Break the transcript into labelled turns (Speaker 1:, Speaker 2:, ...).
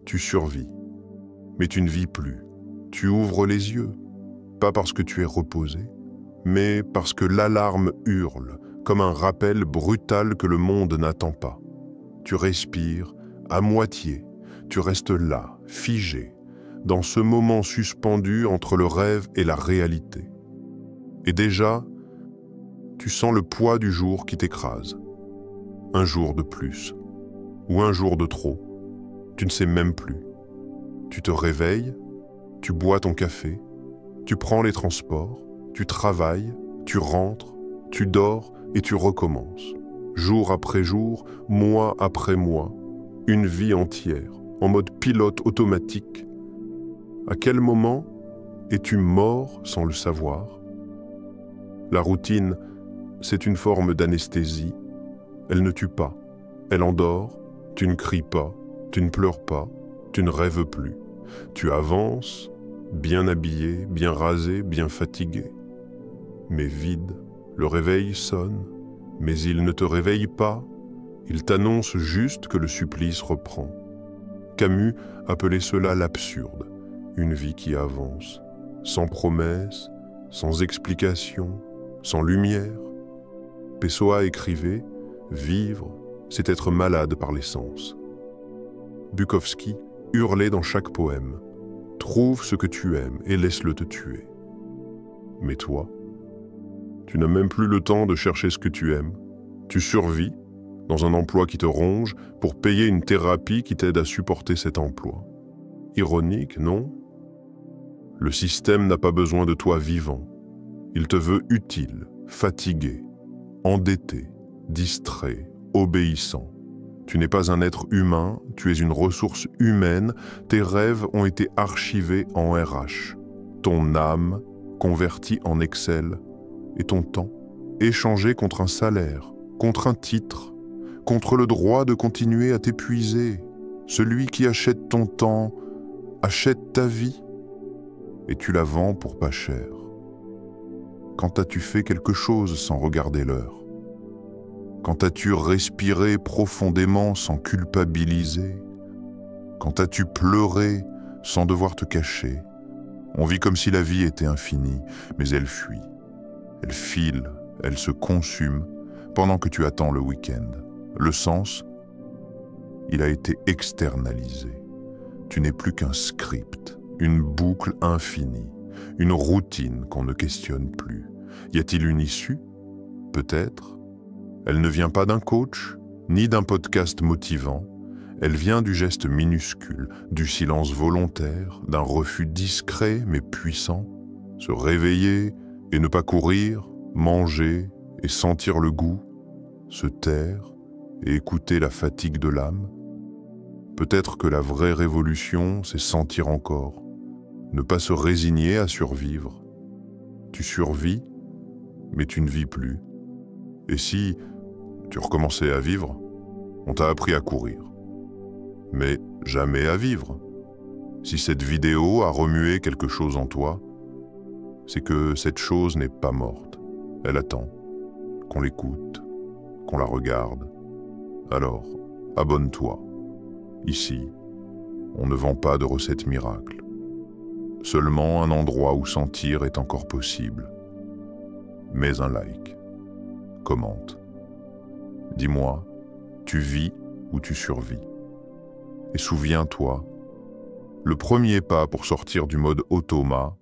Speaker 1: Tu survis, mais tu ne vis plus. Tu ouvres les yeux, pas parce que tu es reposé, mais parce que l'alarme hurle, comme un rappel brutal que le monde n'attend pas. Tu respires à moitié, tu restes là, figé, dans ce moment suspendu entre le rêve et la réalité. Et déjà, tu sens le poids du jour qui t'écrase. Un jour de plus, ou un jour de trop, tu ne sais même plus. Tu te réveilles, tu bois ton café, tu prends les transports, tu travailles, tu rentres, tu dors et tu recommences. Jour après jour, mois après mois, une vie entière, en mode pilote automatique. À quel moment es-tu mort sans le savoir? La routine, c'est une forme d'anesthésie. Elle ne tue pas, elle endort, tu ne cries pas, tu ne pleures pas, tu ne rêves plus. Tu avances, bien habillé, bien rasé, bien fatigué. Mais vide, le réveil sonne, mais il ne te réveille pas, il t'annonce juste que le supplice reprend. Camus appelait cela l'absurde, une vie qui avance, sans promesse, sans explication, sans lumière. Pessoa écrivait « Vivre, c'est être malade par l'essence ». Bukowski hurlait dans chaque poème « Trouve ce que tu aimes et laisse-le te tuer ». Mais toi, tu n'as même plus le temps de chercher ce que tu aimes. Tu survis dans un emploi qui te ronge pour payer une thérapie qui t'aide à supporter cet emploi. Ironique, non? Le système n'a pas besoin de toi vivant. Il te veut utile, fatigué, endetté, distrait, obéissant. Tu n'es pas un être humain, tu es une ressource humaine, tes rêves ont été archivés en RH. Ton âme, convertie en Excel, et ton temps, échangé contre un salaire, contre un titre, contre le droit de continuer à t'épuiser. Celui qui achète ton temps, achète ta vie, et tu la vends pour pas cher. Quand as-tu fait quelque chose sans regarder l'heure? Quand as-tu respiré profondément sans culpabiliser? Quand as-tu pleuré sans devoir te cacher? On vit comme si la vie était infinie, mais elle fuit. Elle file, elle se consume, pendant que tu attends le week-end. Le sens, il a été externalisé. Tu n'es plus qu'un script, une boucle infinie, une routine qu'on ne questionne plus. Y a-t-il une issue? Peut-être. Elle ne vient pas d'un coach, ni d'un podcast motivant. Elle vient du geste minuscule, du silence volontaire, d'un refus discret mais puissant. Se réveiller et ne pas courir, manger et sentir le goût, se taire et écouter la fatigue de l'âme. Peut-être que la vraie révolution, c'est sentir encore, ne pas se résigner à survivre. Tu survis, mais tu ne vis plus. Et si tu recommençais à vivre, on t'a appris à courir. Mais jamais à vivre. Si cette vidéo a remué quelque chose en toi, c'est que cette chose n'est pas morte. Elle attend qu'on l'écoute, qu'on la regarde. Alors, abonne-toi. Ici, on ne vend pas de recettes miracles. Seulement un endroit où sentir est encore possible. Mets un like. Commente. Dis-moi, tu vis ou tu survis? Et souviens-toi, le premier pas pour sortir du mode automa,